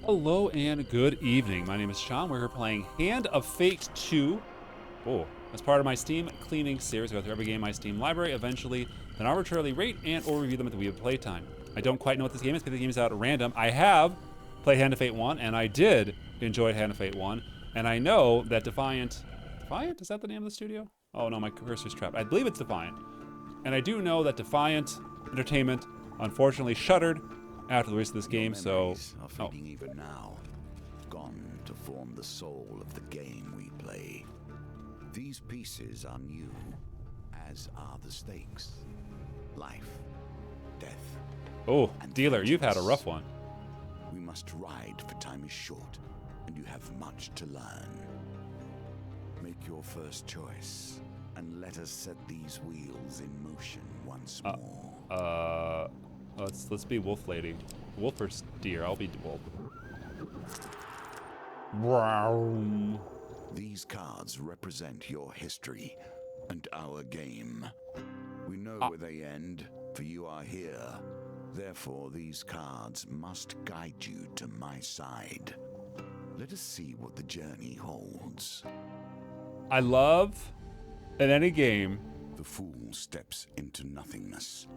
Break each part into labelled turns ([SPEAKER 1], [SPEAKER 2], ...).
[SPEAKER 1] Hello and good evening. My name is Sean. We're here playing Hand of Fate 2. Oh, as part of my Steam cleaning series, I go through every game in my Steam library, eventually then arbitrarily rate and or review them at the Wii of Playtime. I don't quite know what this game is because the game is out at random. I have played Hand of Fate 1, and I did enjoy Hand of Fate 1, and I know that Defiant, is that the name of the studio? Oh no, my cursor's trapped. I believe it's Defiant. And I do know that Defiant Entertainment unfortunately shuttered after the release of this game, so...
[SPEAKER 2] Are fading even now, gone to form the soul of the game we play. These pieces are new, as are the stakes. Life, death.
[SPEAKER 1] Oh, dealer, you've had a rough one.
[SPEAKER 2] We must ride, for time is short, and you have much to learn. Make your first choice, and let us set these wheels in motion once more.
[SPEAKER 1] Let's be Wolf Lady. Wolf or Deer? I'll be Wolf. Wow.
[SPEAKER 2] These cards represent your history and our game. We know where they end, for you are here. Therefore, these cards must guide you to my side. Let us see what the journey holds.
[SPEAKER 1] I love, in any game,
[SPEAKER 2] The fool steps into nothingness.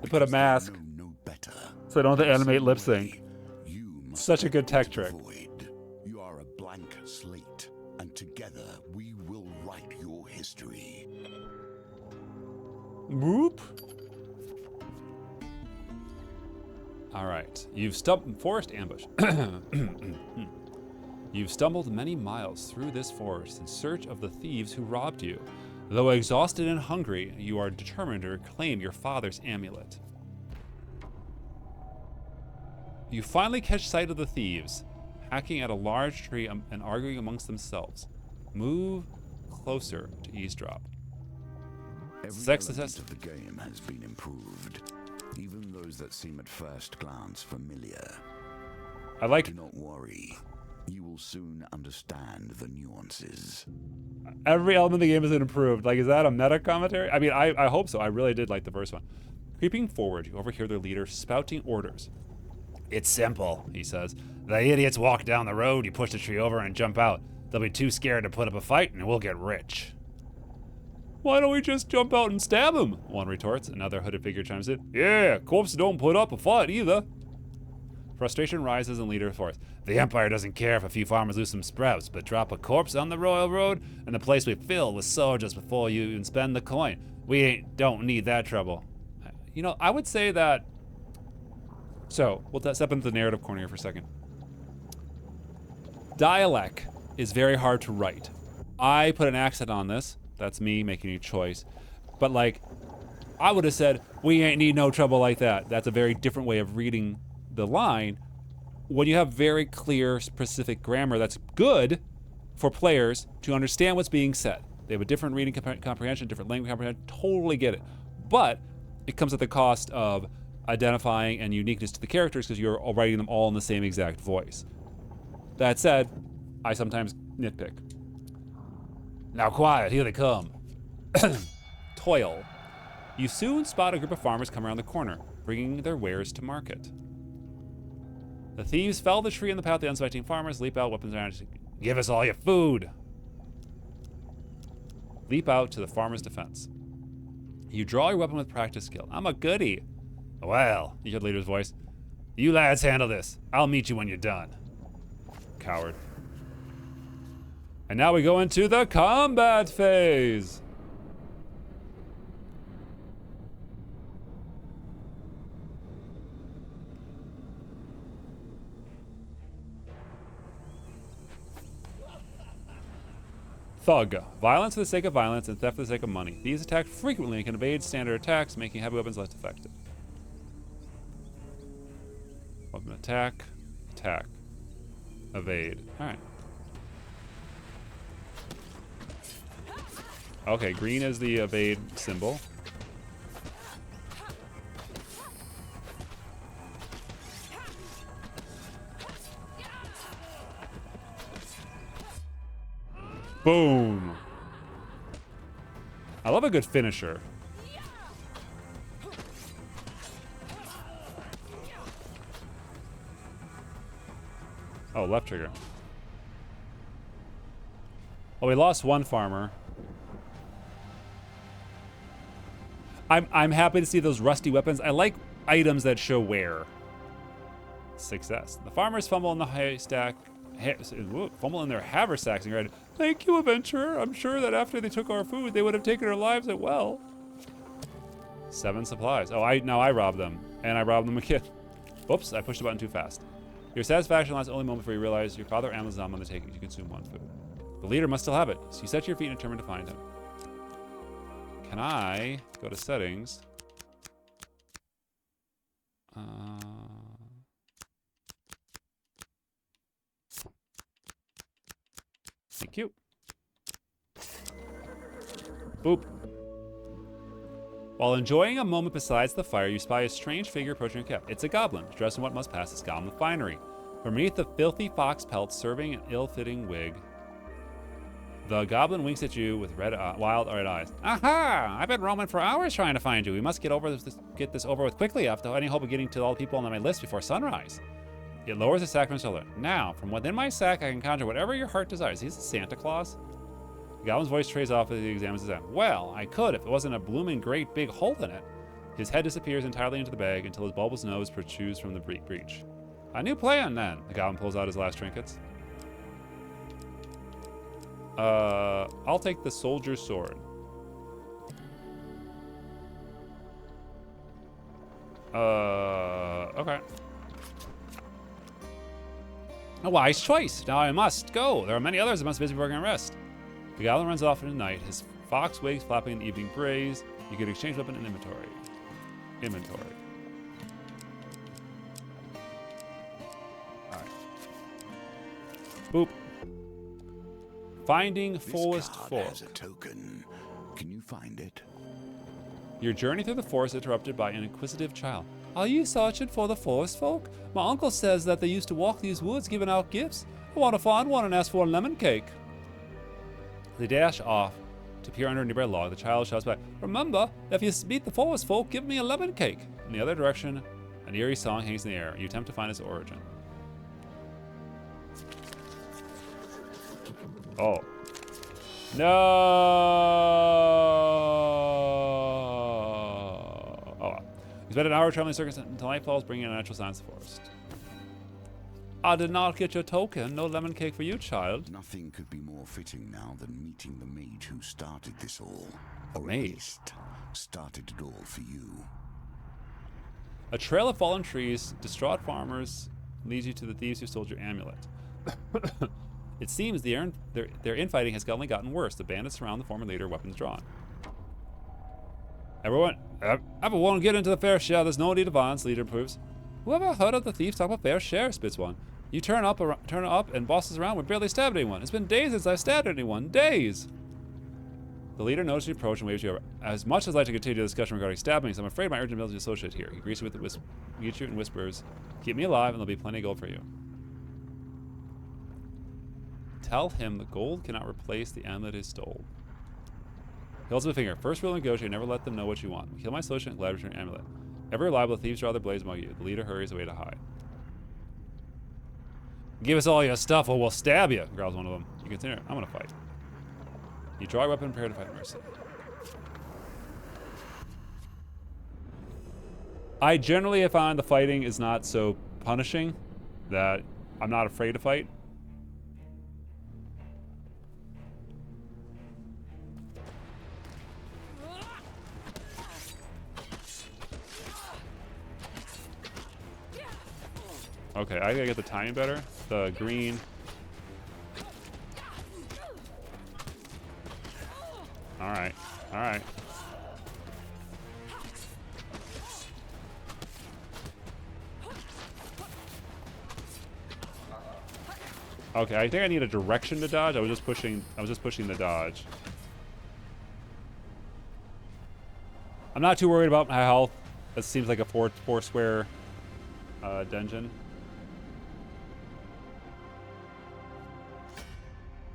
[SPEAKER 1] they put a mask
[SPEAKER 2] They know no better.
[SPEAKER 1] so I don't have to animate lip sync.
[SPEAKER 2] You must
[SPEAKER 1] Such a good tech
[SPEAKER 2] enter the
[SPEAKER 1] trick.
[SPEAKER 2] void. You are a blank slate, and together we will write your history.
[SPEAKER 1] Whoop. All right, you've stumbled forest ambush. You've stumbled many miles through this forest in search of the thieves who robbed you. Though exhausted and hungry, you are determined to reclaim your father's amulet. You finally catch sight of the thieves, hacking at a large tree and arguing amongst themselves. Move closer to eavesdrop.
[SPEAKER 2] Every
[SPEAKER 1] Sex
[SPEAKER 2] element
[SPEAKER 1] assess-
[SPEAKER 2] of the game has been improved, even those that seem at first glance familiar.
[SPEAKER 1] I like
[SPEAKER 2] Do not worry. You will soon understand the nuances.
[SPEAKER 1] every element of the game has been improved. Like, is that a meta commentary? I mean, I hope so. I really did like the first one. Creeping forward, you overhear their leader spouting orders. It's simple, he says. The idiots walk down the road, you push the tree over and jump out. They'll be too scared to put up a fight, and we'll get rich. Why don't we just jump out and stab him? One retorts. Another hooded figure chimes in. Yeah, corpses don't put up a fight either. Frustration rises and leader forth. The Empire doesn't care if a few farmers lose some sprouts, but drop a corpse on the royal road, and the place we fill with soldiers before you even spend the coin. Don't need that trouble. You know, I would say that. So, we'll step into the narrative corner here for a second. Dialect is very hard to write. I put an accent on this. That's me making a choice. But like, I would have said, we ain't need no trouble like that. That's a very different way of reading the line. When you have very clear, specific grammar, that's good for players to understand what's being said. They have a different reading comprehension, different language comprehension, totally get it. But it comes at the cost of identifying and uniqueness to the characters because you're writing them all in the same exact voice. That said, I sometimes nitpick. Now quiet, here they come. Toil. You soon spot a group of farmers come around the corner, bringing their wares to market. The thieves fell the tree in the path of the unsuspecting farmers, leap out, weapons around, give us all your food. Leap out to the farmer's defense. You draw your weapon with practice skill. I'm a goodie. Well, you hear the leader's voice. You lads handle this. I'll meet you when you're done. Coward. And now we go into the combat phase. Thug. Violence for the sake of violence and theft for the sake of money. These attack frequently and can evade standard attacks, making heavy weapons less effective. Weapon attack, attack, evade. Alright. Okay, green is the evade symbol. Boom. I love a good finisher. Oh, left trigger. Oh, we lost one farmer. I'm happy to see those rusty weapons. I like items that show wear. Success. The farmers fumble in the haystack. Fumble in their haversacks and cried, "Thank you, adventurer. I'm sure that after they took our food, they would have taken our lives as well." 7 supplies. Oh, now I robbed them. And I robbed them again. Whoops, I pushed the button too fast. Your satisfaction lasts only a moment before you realize your father Amazon on the taking to consume 1 food. The leader must still have it, so you set your feet and determined to find him. Can I go to settings? Thank you. Boop. While enjoying a moment beside the fire, you spy a strange figure approaching your camp. It's a goblin, dressed in what must pass as goblin finery. From beneath the filthy fox pelt serving an ill-fitting wig, the goblin winks at you with wild red eyes. Aha! I've been roaming for hours trying to find you. We must get this over with quickly after any hope of getting to all the people on my list before sunrise. It lowers the sack from his shoulder. Now, from within my sack, I can conjure whatever your heart desires. He's a Santa Claus. The goblin's voice trails off as he examines his hand. Well, I could if it wasn't a blooming great big hole in it. His head disappears entirely into the bag until his bulbous nose protrudes from the breach. A new plan, then. The goblin pulls out his last trinkets. I'll take the soldier's sword. Okay. A wise choice. Now I must go. There are many others that must be busy working on rest. The goblin runs off in the night, his fox wigs flapping in the evening breeze. You can exchange weapon and inventory. Alright. Boop. Finding Forest Folk.
[SPEAKER 2] Has a token. Can you find it?
[SPEAKER 1] Your journey through the forest is interrupted by an inquisitive child. Are you searching for the forest folk? My uncle says that they used to walk these woods giving out gifts. I want to find one and ask for a lemon cake. They dash off to peer under a nearby log. The child shouts back, remember, if you meet the forest folk, give me a lemon cake. In the other direction, an eerie song hangs in the air. You attempt to find its origin. Oh. No! Oh. You spend an hour traveling circus until night falls, bringing in natural signs of the forest. I did not get your token. No lemon cake for you, child.
[SPEAKER 2] Nothing could be more fitting now than meeting the mage who started this all. Or
[SPEAKER 1] Mage?
[SPEAKER 2] at least started it all for you.
[SPEAKER 1] A trail of fallen trees, distraught farmers, leads you to the thieves who stole your amulet. It seems their infighting has only gotten worse. The bandits surround the former leader, weapons drawn. Everyone get into the fair share. There's no need of violence, leader proves. Whoever heard of the thieves talk about fair share, spits one. You turn up and bosses around. We barely stabbed anyone. It's been days since I stabbed anyone. Days. The leader notices you approach and waves you over. As much as I'd like to continue the discussion regarding stabbings, I'm afraid my urgent ability to associate here. He greets you and whispers, keep me alive and there'll be plenty of gold for you. Tell him the gold cannot replace the amulet he stole. He holds up a finger. First rule of negotiate, never let them know what you want. Kill my associate and glad return your amulet. Ever reliable, thieves draw their blades among you. The leader hurries away to hide. Give us all your stuff or we'll stab you, growls one of them. You continue. I'm gonna fight. You draw your weapon and prepare to fight mercy. I generally find the fighting is not so punishing that I'm not afraid to fight. Okay, I gotta get the timing better. The green. Alright, alright. Okay, I think I need a direction to dodge. I was just pushing the dodge. I'm not too worried about my health. This seems like a four square dungeon.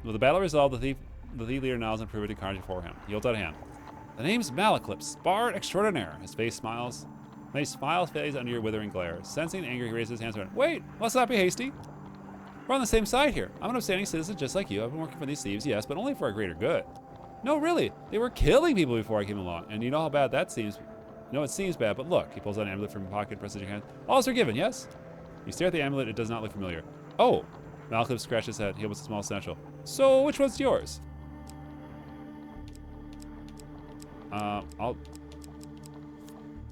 [SPEAKER 1] With the battle resolved, the thief leader nods and proves to carnage before him. He holds out a hand. The name's Malaclips, Bard Extraordinaire. His face smiles. His smile fades under your withering glare. Sensing anger, he raises his hands around. Wait, let's not be hasty. We're on the same side here. I'm an upstanding citizen just like you. I've been working for these thieves, yes, but only for our greater good. No, really. They were killing people before I came along. And you know how bad that seems? No, it seems bad, but look. He pulls out an amulet from his pocket, presses your hand. All is forgiven, yes? You stare at the amulet. It does not look familiar. Oh. Malcolm scratches his head. He opens a small satchel. So, which one's yours?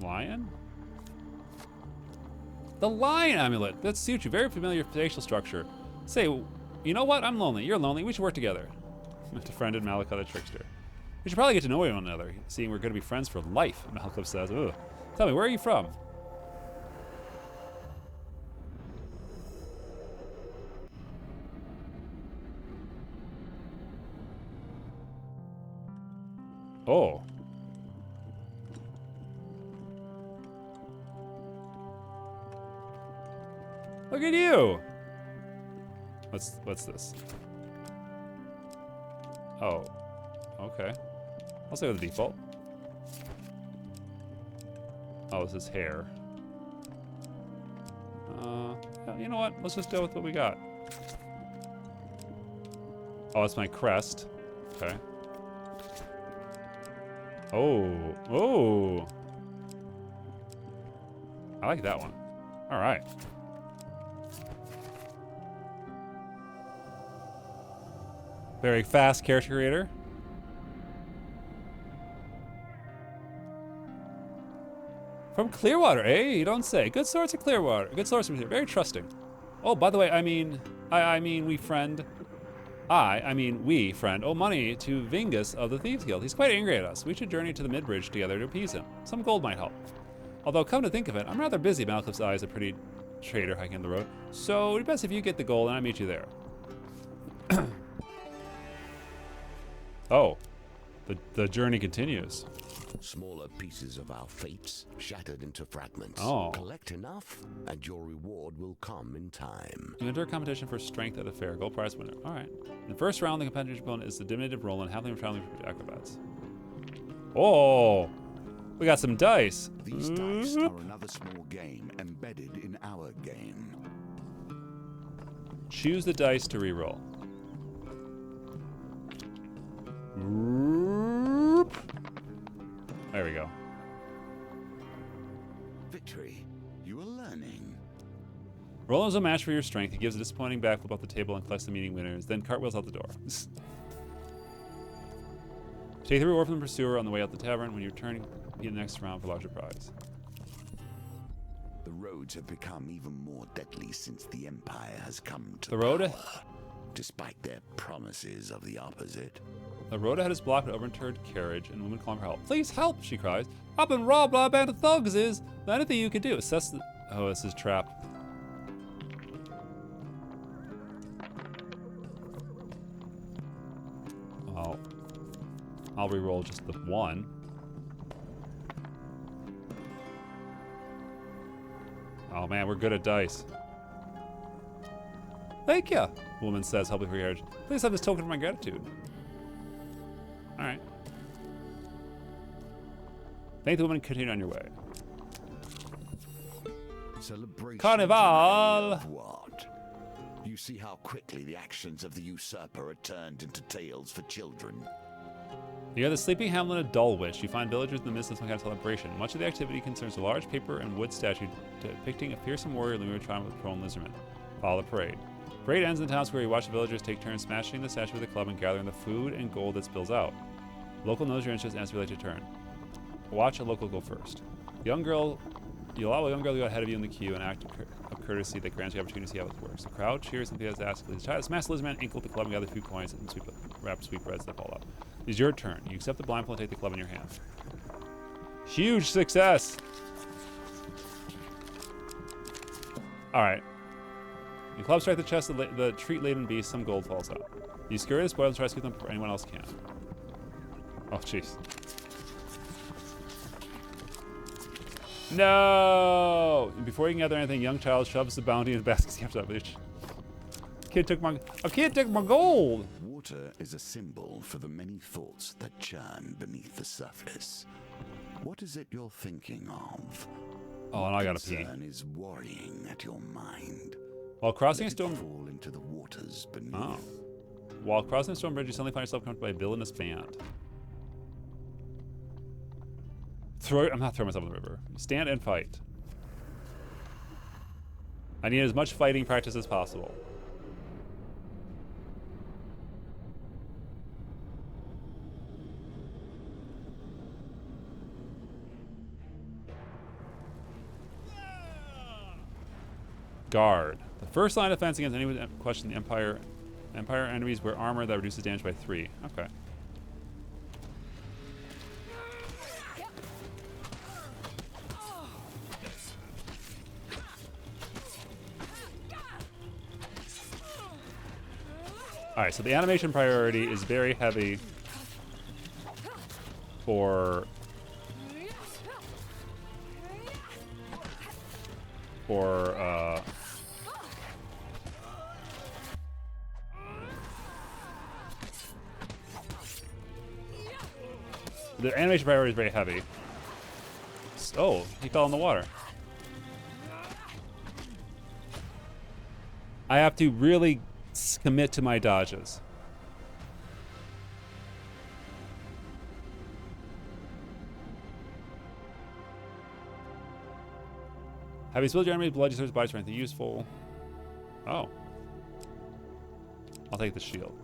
[SPEAKER 1] Lion? The lion amulet. That suits you. Very familiar facial structure. Say, you know what? I'm lonely. You're lonely. We should work together. Befriended Malika the trickster. We should probably get to know one another, seeing we're going to be friends for life, Malcolm says. Ugh. Tell me, where are you from? Oh. Look at you. What's this? Oh. Okay. I'll stay with the default. Oh, this is hair. Yeah, you know what? Let's just go with what we got. Oh, it's my crest. Okay. Oh. Oh. I like that one. All right. Very fast character creator. From Clearwater, eh? You don't say. Good source of Clearwater. Good source from here. Very trusting. Oh, by the way, I mean we friend. We friend owe money to Vingus of the Thieves Guild. He's quite angry at us. We should journey to the Midbridge together to appease him. Some gold might help. Although, come to think of it, I'm rather busy. Malcolm's eye is a pretty trader hiking the road. So, it'd be best if you get the gold and I meet you there. Oh, the journey continues.
[SPEAKER 2] Smaller pieces of our fates shattered into fragments.
[SPEAKER 1] Oh.
[SPEAKER 2] Collect enough, and your reward will come in time.
[SPEAKER 1] You enter a competition for strength at a fair. Gold prize winner. All right. In the first round, the competition opponent is the diminutive Roland, halfling traveling for acrobats. Oh, we got some dice.
[SPEAKER 2] These dice are another small game embedded in our game.
[SPEAKER 1] Choose the dice to reroll. There we go.
[SPEAKER 2] Victory. You are learning.
[SPEAKER 1] Roland's a match for your strength. He gives a disappointing backflip off the table and collects the meeting winners, then cartwheels out the door. Take the reward from the pursuer on the way out the tavern. When you return, be the next round for larger prize.
[SPEAKER 2] The roads have become even more deadly since the Empire has come to
[SPEAKER 1] The road?
[SPEAKER 2] power, despite their promises of the opposite.
[SPEAKER 1] The road ahead is blocked with overturned carriage, and a woman calling for help. Please help, she cries. I've been robbed by a band of thugs. Is there anything you can do? Assess the... Oh, this is trap. Well, I'll re-roll just the one. Oh man, we're good at dice. Thank you, the woman says, helping for your carriage. Please have this token of my gratitude. All right. Thank the woman. Continue on your way.
[SPEAKER 2] Celebration.
[SPEAKER 1] Carnival.
[SPEAKER 2] What? You see how quickly the actions of the usurper are turned into tales for children.
[SPEAKER 1] Near the sleeping hamlet of Dulwich, you find villagers in the midst of some kind of celebration. Much of the activity concerns a large paper and wood statue depicting a fearsome warrior looming triumph with a prone lizardman. Follow the parade. Parade ends in the town square. You watch the villagers take turns smashing the statue with a club and gathering the food and gold that spills out. Local knows your interest and asks you to turn. Watch a local go first. You allow a young girl to go ahead of you in the queue and act of courtesy that grants you the opportunity to see how it works. The crowd cheers and enthusiastically. Smash the lizardman, inkle the club, and gather a few coins and wrap sweetbreads that fall out. It's your turn. You accept the blindfold and take the club in your hand. Huge success! Alright. The club strike the chest of the treat-laden beast. Some gold falls out. You scurry the spoils and try to scoop them before anyone else can. Oh, jeez. No! And before you can gather anything, young child shoves the bounty in the basket. A kid took my gold!
[SPEAKER 2] Water is a symbol for the many thoughts that churn beneath the surface. What is it you're thinking of?
[SPEAKER 1] Oh, and I gotta pee.
[SPEAKER 2] Concern is worrying at your mind.
[SPEAKER 1] While crossing a
[SPEAKER 2] Let it
[SPEAKER 1] stone...
[SPEAKER 2] fall into the waters beneath.
[SPEAKER 1] Oh. While crossing a stone bridge, you suddenly find yourself confronted by a villainous band. I'm not throwing myself in the river. Stand and fight. I need as much fighting practice as possible. Guard. The first line of defense against anyone who questions the Empire. Empire enemies wear armor that reduces damage by 3. Okay. Alright, so the animation priority is very heavy for the animation priority is very heavy. Oh, he fell in the water. I have to really commit to my dodges. Have you spilled your enemy's blood, you search the body for anything useful? Oh. I'll take the shield.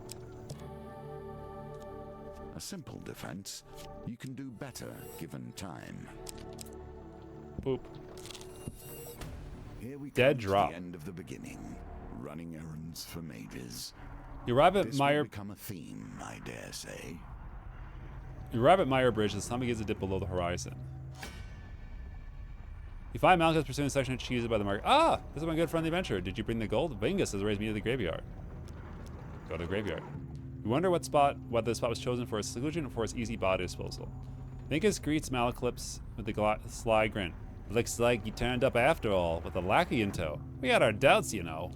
[SPEAKER 2] A simple defense. You can do better given time.
[SPEAKER 1] Boop.
[SPEAKER 2] Here we
[SPEAKER 1] Dead
[SPEAKER 2] come
[SPEAKER 1] drop.
[SPEAKER 2] to the end of the beginning. Running errands for mages.
[SPEAKER 1] You arrive at
[SPEAKER 2] This
[SPEAKER 1] Meyer.
[SPEAKER 2] will become a theme, I dare say.
[SPEAKER 1] You arrive at Meyer Bridge. The sun begins to dip below the horizon. You find Malcolm pursuing a section of cheese by the market. Ah, this is my good friend the adventurer. Did you bring the gold? Vingus has raised me to the graveyard. Go to the graveyard. You wonder whether the spot was chosen for its seclusion or for its easy body disposal. Vingus greets Malaclips with a sly grin. Looks like you turned up after all, with a lackey in tow. We had our doubts, you know.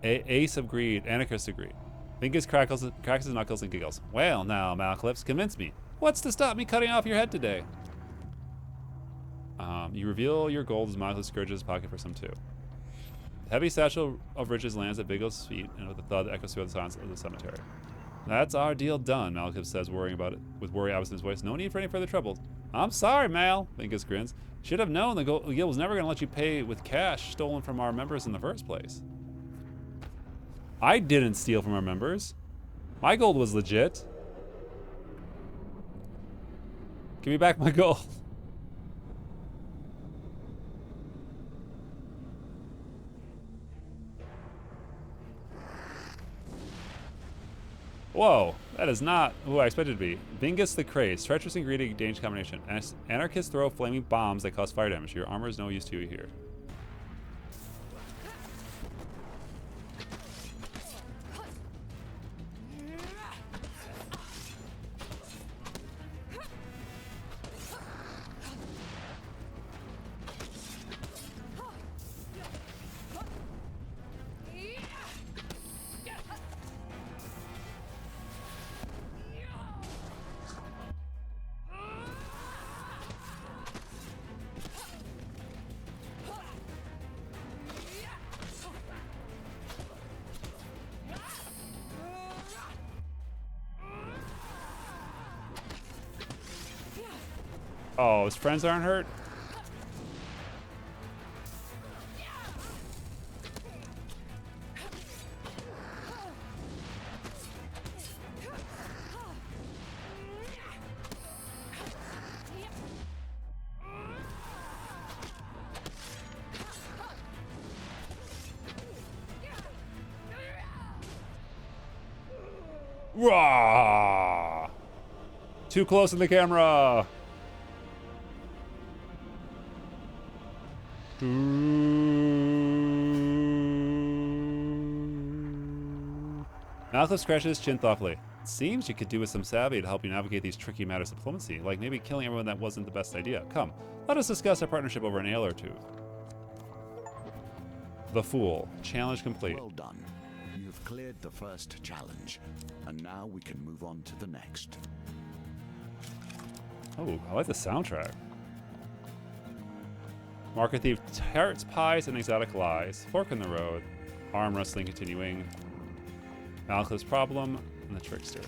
[SPEAKER 1] Ace agreed. Anarchist agreed. Vingus cracks his knuckles and giggles. Well, now, Malaclips, convince me. What's to stop me cutting off your head today? You reveal your gold as Malaclips scourges his pocket for some too. The heavy satchel of riches lands at Viggo's feet, and with a thud echoes through the silence of the cemetery. That's our deal done, Malaclips says, worrying about it, with worry obvious in his voice. No need for any further trouble. I'm sorry, Mal, Vingus grins. Should have known the guild was never going to let you pay with cash stolen from our members in the first place. I didn't steal from our members. My gold was legit. Give me back my gold. Whoa, that is not who I expected to be. Vingus the Crazed, treacherous ingredient, dangerous combination. Anarchists throw flaming bombs that cause fire damage. Your armor is no use to you here. Oh, his friends aren't hurt? Rah! Too close in the camera. Malthus scratches his chin thoughtfully. It seems you could do with some savvy to help you navigate these tricky matters of diplomacy, like maybe killing everyone that wasn't the best idea. Come, let us discuss our partnership over an ale or two. The Fool. Challenge complete.
[SPEAKER 2] Well done. You have cleared the first challenge, and now we can move on to the next.
[SPEAKER 1] Oh, I like the soundtrack. Market Thief, Tarot's Pies and Exotic Lies. Fork in the Road. Arm Wrestling continuing. Malcolm's Problem and the Trickster.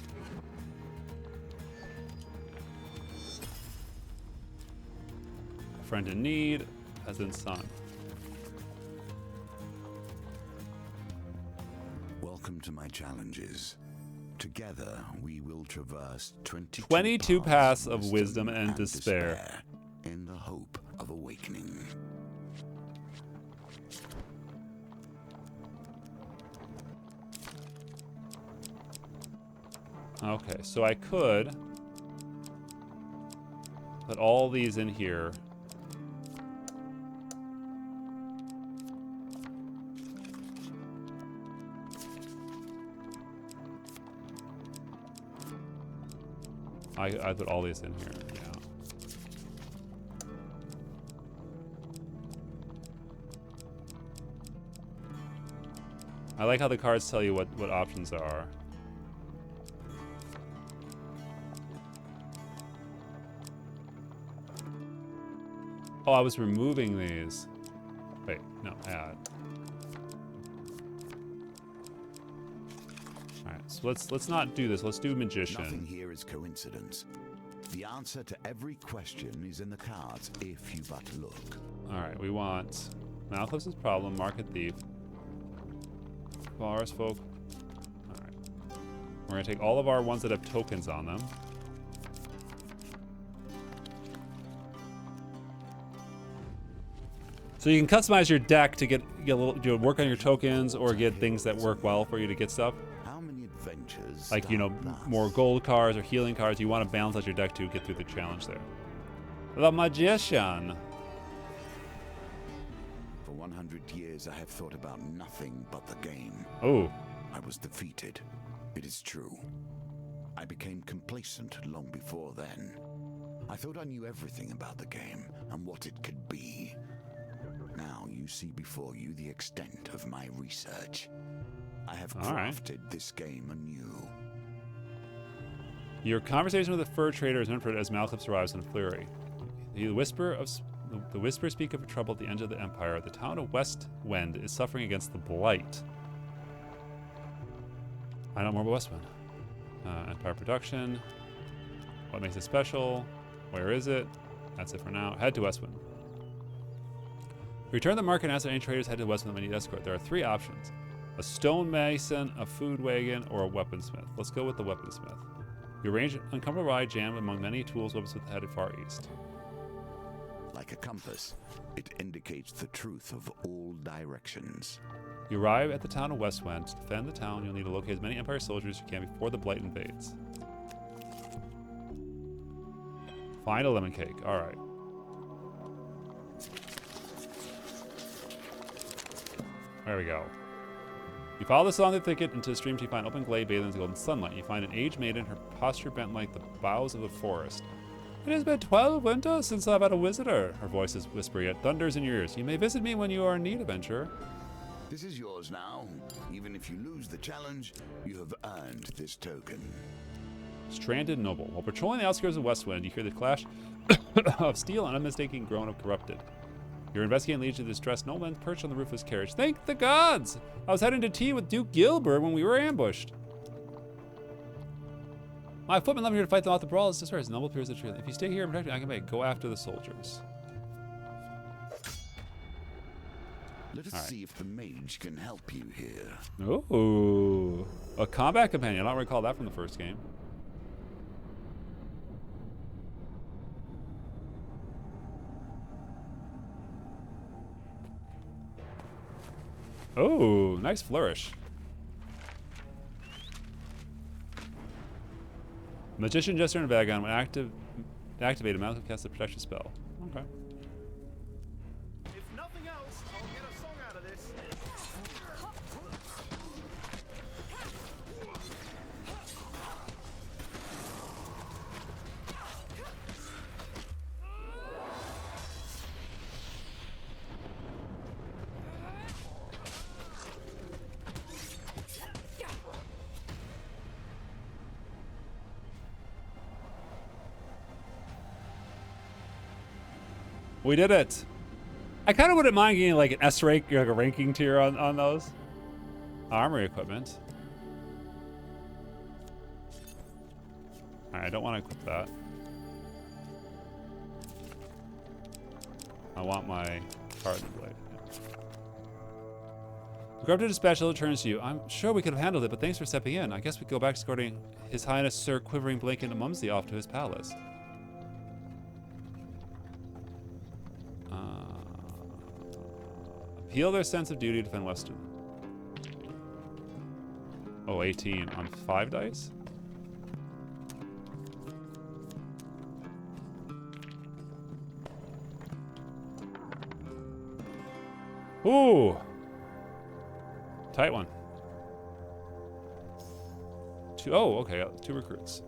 [SPEAKER 1] A Friend in Need, Peasant Son.
[SPEAKER 2] Welcome to my challenges. Together, we will traverse
[SPEAKER 1] 22 paths of wisdom and despair
[SPEAKER 2] in the hope of awakening.
[SPEAKER 1] Okay, so I could put all these in here. I put all these in here, yeah. I like how the cards tell you what options are. Oh, I was removing these. Wait, no, add. Alright, so let's not do this. Let's do Magician.
[SPEAKER 2] Nothing here is coincidence. The answer to every question is in the cards if you but look.
[SPEAKER 1] Alright, we want Malcolm's Problem, Market Thief, Forest Folk. Alright. We're gonna take all of our ones that have tokens on them. So you can customize your deck to get a little, work on your tokens or get things that work well for you to get stuff.
[SPEAKER 2] How many adventures?
[SPEAKER 1] Like, you know, more gold cards or healing cards. You want to balance out your deck to get through the challenge there. The Magician.
[SPEAKER 2] For 100 years, I have thought about nothing but the game.
[SPEAKER 1] Oh.
[SPEAKER 2] I was defeated. It is true. I became complacent long before then. I thought I knew everything about the game and what it could be. Now you see before you the extent of my research. I have crafted this game anew.
[SPEAKER 1] Your conversation with the fur trader is interpreted as Malcolm arrives in a flurry. The whispers speak of trouble at the end of the empire. The town of Westwind is suffering against the blight. I know more about Westwind. Empire production. What makes it special? Where is it? That's it for now. Head to Westwind. Return the market and ask if any traders head to Westwind when they need escort. There are 3 options. A stonemason, a food wagon, or a weaponsmith. Let's go with the weaponsmith. You arrange an uncomfortable ride jammed among many tools. Weaponsmith headed far east.
[SPEAKER 2] Like a compass, it indicates the truth of all directions.
[SPEAKER 1] You arrive at the town of Westwind. To defend the town, you'll need to locate as many Empire soldiers as you can before the blight invades. Find a lemon cake. All right. There we go. You follow this along the thicket into the stream till you find an open glade bathing in the golden sunlight. You find an aged maiden, her posture bent like the boughs of a forest. It has been 12 winters since I've had a visitor. Her voice is whispery, yet thunders in your ears. You may visit me when you are in need, adventurer.
[SPEAKER 2] This is yours now. Even if you lose the challenge, you have earned this token.
[SPEAKER 1] Stranded noble. While patrolling the outskirts of Westwind, you hear the clash of steel and unmistakable groan of corrupted. Your investigating leads to the distressed nobleman perched on the roof of his carriage. Thank the gods! I was heading to tea with Duke Gilbert when we were ambushed. My footmen left me here to fight them off the brawl. It's dispersed. The noble appears at the tree. If you stay here and protect me, I can make go after the soldiers.
[SPEAKER 2] Let us see if the mage can help you here.
[SPEAKER 1] Ooh, a combat companion. I don't recall that from the first game. Oh, nice flourish. Magician, Jester, and Vagon when activated, Malcolm casts a protection spell. Okay.
[SPEAKER 3] If nothing else, I'll get a song out of this.
[SPEAKER 1] We did it. I kind of wouldn't mind getting like an S rank, like a ranking tier on those. Armory equipment. All right, I don't want to equip that. I want my cardinal blade. The corrupted dispatcher returns to you. I'm sure we could have handled it, but thanks for stepping in. I guess we go back to escorting His Highness Sir Quivering Blanket and Mumsy off to his palace. Appeal their sense of duty to defend Weston. Oh, 18 on 5 dice? Ooh! Tight one. Oh, okay. 2 recruits.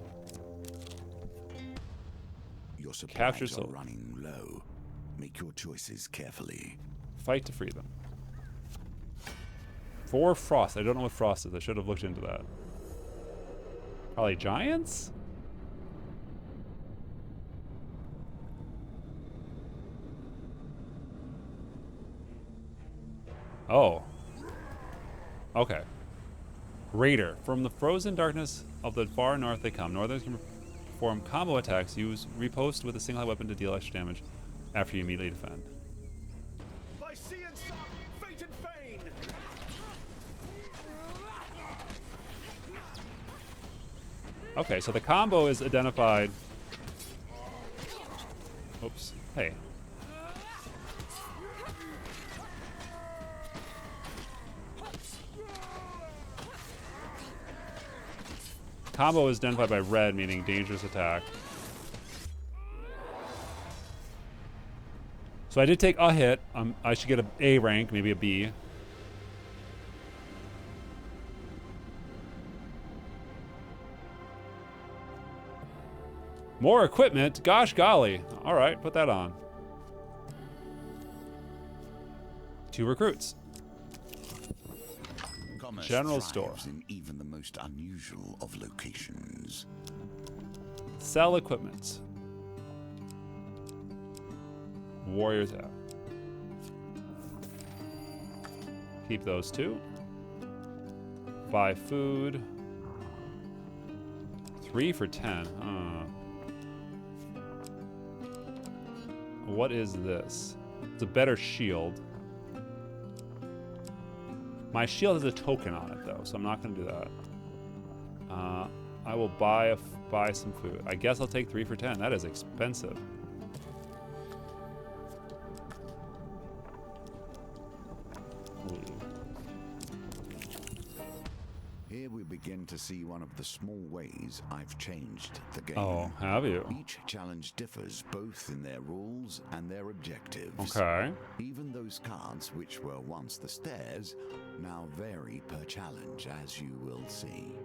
[SPEAKER 2] Your supplies
[SPEAKER 1] Capture
[SPEAKER 2] are
[SPEAKER 1] soul.
[SPEAKER 2] running low. Make your choices carefully.
[SPEAKER 1] Fight to free them. 4 frost. I don't know what frost is. I should have looked into that. Probably giants? Oh. Okay. Raider. From the frozen darkness of the far north they come. Northerners can perform combo attacks. Use repost with a single weapon to deal extra damage after you immediately defend.
[SPEAKER 3] By sea and sun, fate and fane.
[SPEAKER 1] Okay, so the combo is identified. Oops. Hey. Combo is identified by red, meaning dangerous attack. So I did take a hit. I should get an A rank, maybe a B. More equipment? Gosh golly. All right, put that on. 2 recruits.
[SPEAKER 2] Commerce
[SPEAKER 1] General
[SPEAKER 2] thrives
[SPEAKER 1] store.
[SPEAKER 2] in even the most unusual of locations.
[SPEAKER 1] Sell equipment. Warriors out. Keep those 2. Buy food. 3 for 10. What is this? It's a better shield. My shield has a token on it though, so I'm not going to do that. I will buy some food. I guess I'll take 3 for 10. That is expensive.
[SPEAKER 2] Here we begin to see one of the small ways I've changed the game.
[SPEAKER 1] Oh, have you?
[SPEAKER 2] Each challenge differs both in their rules and their objectives.
[SPEAKER 1] Okay.
[SPEAKER 2] Even those cards which were once the stairs now vary per challenge, as you will see.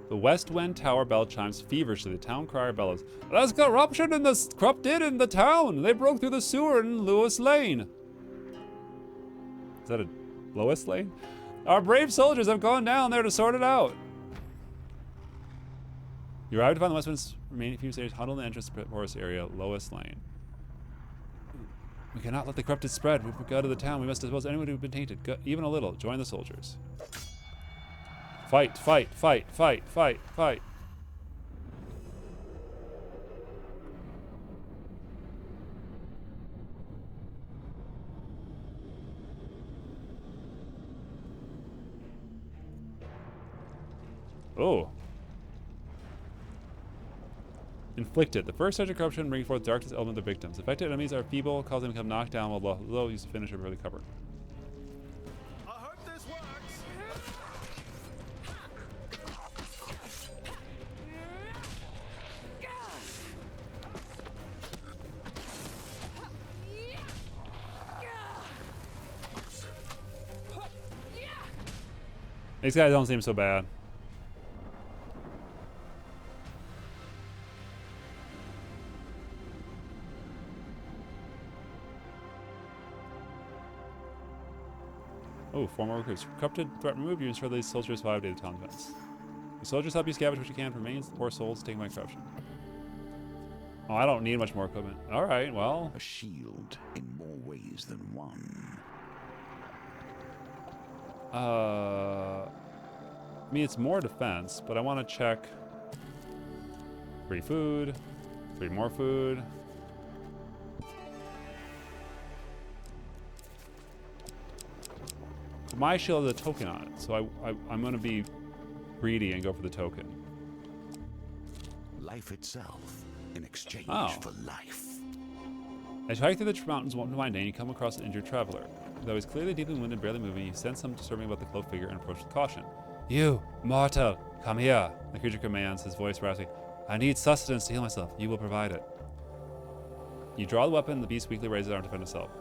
[SPEAKER 1] The West Wind Tower bell chimes feverishly. The town crier bellows, "There's corruption in the corrupted in the town. They broke through the sewer in Lewis Lane." Is that a Lois Lane? Our brave soldiers have gone down there to sort it out. You arrive to find the West Wind's remaining few stairs huddled in the entrance forest area, Lois Lane. We cannot let the corrupted spread. We've got to the town. We must dispose anyone who's been tainted, even a little. Join the soldiers. Fight, fight, fight, fight, fight, fight. Oh. Inflicted. The first surge of corruption brings forth darkness element of the victims. Affected enemies are feeble, cause them to become knocked down while low use to finish or barely cover.
[SPEAKER 3] I hope this works.
[SPEAKER 1] These guys don't seem so bad. Oh, 4 more recruits. Corrupted threat removed. You ensure these soldiers survive day to town events. The soldiers help you scavenge what you can from remains, the poor souls taken by corruption. Oh, I don't need much more equipment. All right, well.
[SPEAKER 2] A shield in more ways than one.
[SPEAKER 1] I mean, it's more defense, but I want to check. Free food. Free more food. My shield has a token on it, so I'm going to be greedy and go for the token.
[SPEAKER 2] Life itself in exchange for life.
[SPEAKER 1] As you hike through the mountains one fine day, you come across an injured traveler. Though he's clearly deeply wounded and barely moving, you sense something disturbing about the cloaked figure and approach with caution. You, mortal, come here. The creature commands, his voice rasping. I need sustenance to heal myself. You will provide it. You draw the weapon, the beast weakly raises his arm to defend itself.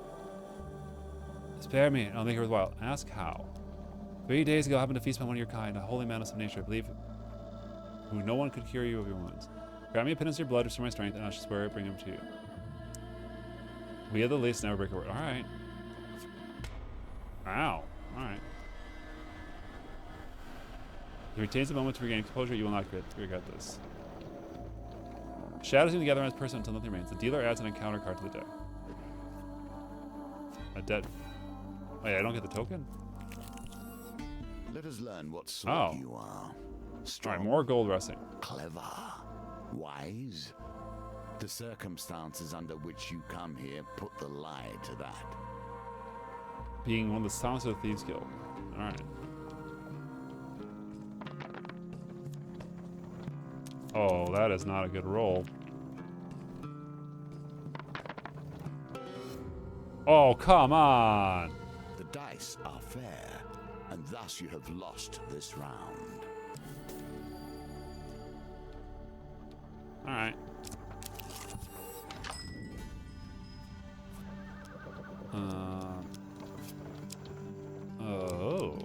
[SPEAKER 1] Spare me, and I'll make it worthwhile. Ask how. 3 days ago, I happened to feast upon one of your kind, a holy man of some nature, I believe, who no one could cure you of your wounds. Grant me a pittance of your blood, restore my strength, and I shall swear it, bring him to you. We at the least never break a word. All right. Wow. All right. He retains a moment to regain composure. You will not regret this. Shadows seem to gather around his person until nothing remains. The dealer adds an encounter card to the deck. A dead. Oh yeah, I don't get the token?
[SPEAKER 2] Let us learn what sort you are.
[SPEAKER 1] All right, more gold resting.
[SPEAKER 2] Clever. Wise. The circumstances under which you come here put the lie to that.
[SPEAKER 1] Being one of the Silence of the Thieves Guild. All right. Oh, that is not a good roll. Oh, come on.
[SPEAKER 2] The dice are fair, and thus you have lost this round.
[SPEAKER 1] All right. Oh.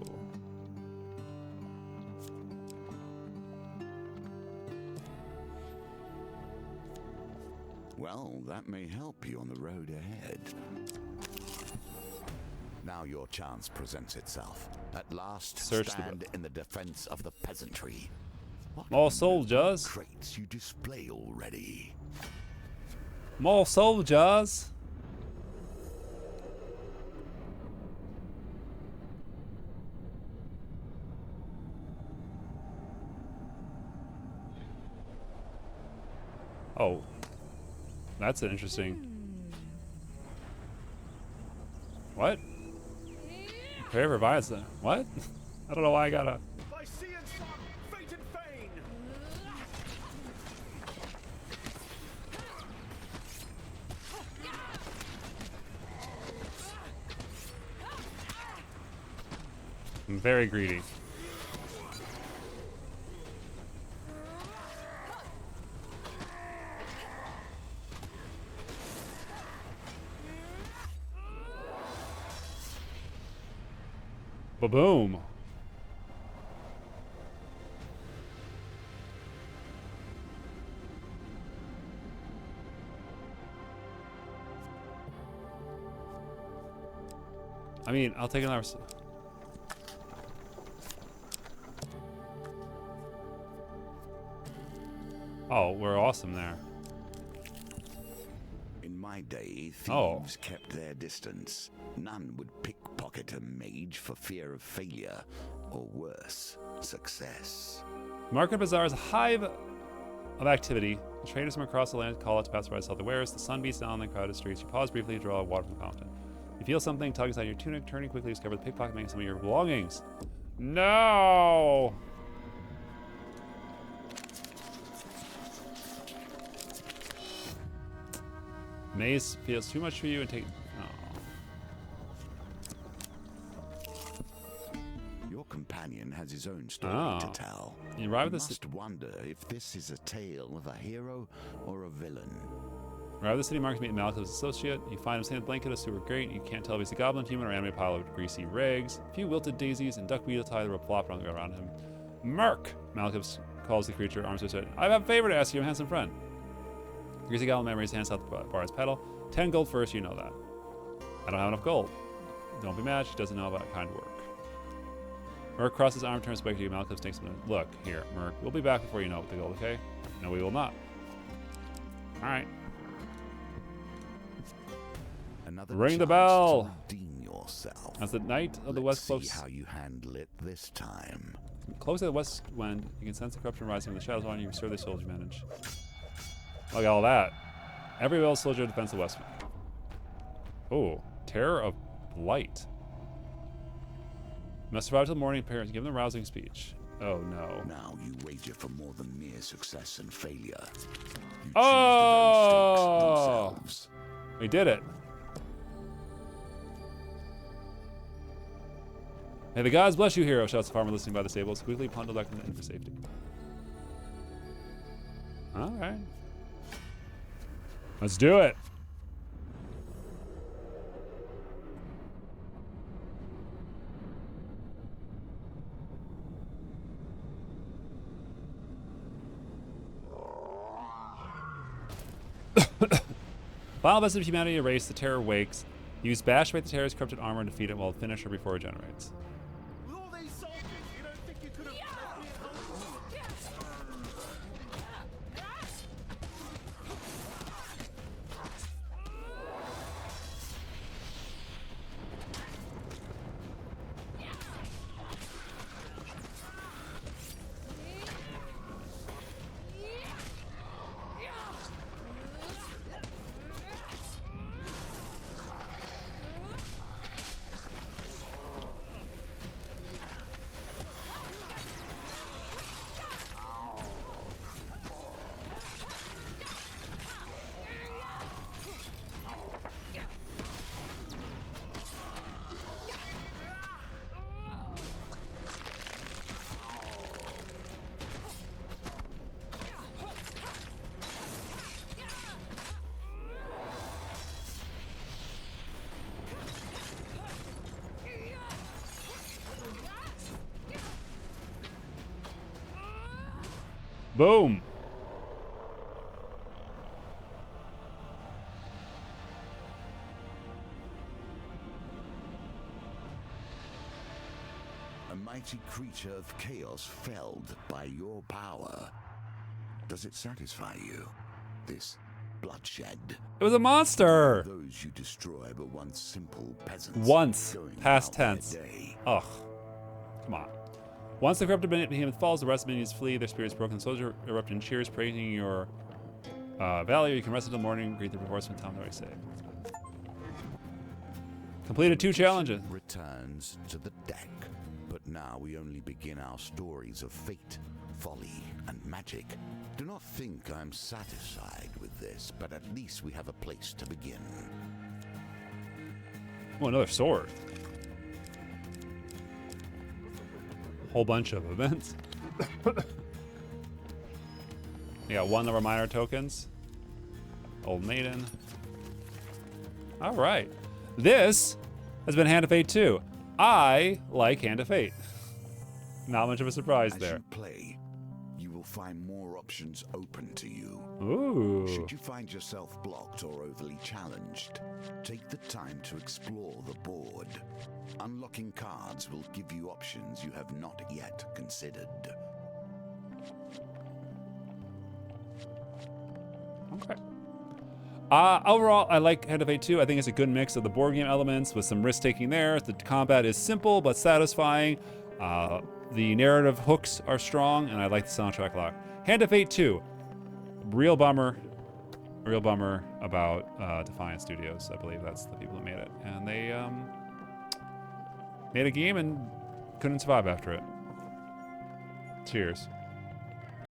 [SPEAKER 2] Well, that may help you on the road ahead. Now your chance presents itself. At last, stand in the defense of the peasantry.
[SPEAKER 1] More soldiers.
[SPEAKER 2] Traits you display already.
[SPEAKER 1] More soldiers. Oh, that's an interesting. What? Prepare for violence. What? I don't know why I gotta.
[SPEAKER 3] By sea and sun, fate and fane.
[SPEAKER 1] I'm very greedy. Ba-boom. I mean, I'll take another. Oh, we're awesome there.
[SPEAKER 2] In my day, thieves kept their distance. None would pickpocket a mage for fear of failure, or worse, success.
[SPEAKER 1] Market Bazaar is a hive of activity. The traders from across the land call out to pass by self-awares. The sun beats down on the crowded streets. You pause briefly to draw water from the fountain. You feel something tugs on your tunic. Turning quickly, you discover the pickpocket making some of your belongings. No! Maze feels too much for you and take.
[SPEAKER 2] Your companion has his own story to tell.
[SPEAKER 1] You arrive at
[SPEAKER 2] the must wonder if this is a tale of a hero or a villain.
[SPEAKER 1] Arrive at the city market to meet Malcolm's associate. You find him sitting in a blanket of sewer grate. You can't tell if he's a goblin, human, or animated pile of greasy rags. A few wilted daisies and duckweed tie that were flopped around him. Merc! Malcolm calls the creature, arms twisted. I have a favor to ask you, handsome friend. Greasy goblin man raises hands out the bar his pedal. 10 gold first, you know that. I don't have enough gold. Don't be mad, she doesn't know about kind work. Merc crosses his arm, turns back to you. Malcolm takes a minute. Look, here, Merc. We'll be back before you know it with the gold, okay? No, we will not. All right.
[SPEAKER 2] Another
[SPEAKER 1] Ring the
[SPEAKER 2] chance
[SPEAKER 1] bell.
[SPEAKER 2] to redeem yourself.
[SPEAKER 1] As the night of the
[SPEAKER 2] Let's
[SPEAKER 1] west
[SPEAKER 2] see how you handle it this time.
[SPEAKER 1] close to the west wind, you can sense the corruption rising from the shadows on you. Restore the souls you manage. Look at all that. Every rebel soldier defends the west wind. Oh, terror of light. Must survive till the morning appearance. Give them a rousing speech. Oh no.
[SPEAKER 2] Now you wager for more than mere success and failure. You choose
[SPEAKER 1] Oh!
[SPEAKER 2] the very stakes themselves.
[SPEAKER 1] We did it. May the gods bless you, hero, shouts the farmer listening by the stables. Quickly bundle back to the inn for safety. All right. Let's do it. Final best of humanity erased, the terror wakes. Use bash to break the terror's corrupted armor and defeat it while finish her before it regenerates.
[SPEAKER 3] With all these soldiers, you don't think you could have left me at home?
[SPEAKER 1] Boom.
[SPEAKER 2] A mighty creature of chaos felled by your power. Does it satisfy you? This bloodshed?
[SPEAKER 1] It was a monster.
[SPEAKER 2] Those you destroy were once simple peasants.
[SPEAKER 1] Once.
[SPEAKER 2] going
[SPEAKER 1] Past
[SPEAKER 2] about their
[SPEAKER 1] tense.
[SPEAKER 2] day.
[SPEAKER 1] Ugh. Come on. Once the corrupted behemoth falls, the rest of the minions flee, their spirits broken. The soldiers erupt in cheers, praising your valor. You can rest until morning, greet the reinforcement, tell them what I say. Completed 2 challenges.
[SPEAKER 2] Returns to the deck. But now we only begin our stories of fate, folly, and magic. Do not think I'm satisfied with this, but at least we have a place to begin.
[SPEAKER 1] Oh, another sword. Whole bunch of events. We got 1 of our minor tokens. Old Maiden. All right. This has been Hand of Fate 2. I like Hand of Fate. Not much of a surprise
[SPEAKER 2] As
[SPEAKER 1] there.
[SPEAKER 2] you play, you will find more options open to you.
[SPEAKER 1] Ooh.
[SPEAKER 2] Should you find yourself blocked or overly challenged, take the time to explore the board. Unlocking cards will give you options you have not yet considered.
[SPEAKER 1] Okay. Overall, I like Hand of Fate 2. I think it's a good mix of the board game elements with some risk-taking there. The combat is simple but satisfying. The narrative hooks are strong, and I like the soundtrack a lot. Hand of Fate 2. Real bummer about Defiant Studios. I believe that's the people who made it. And they made a game and couldn't survive after it. Cheers.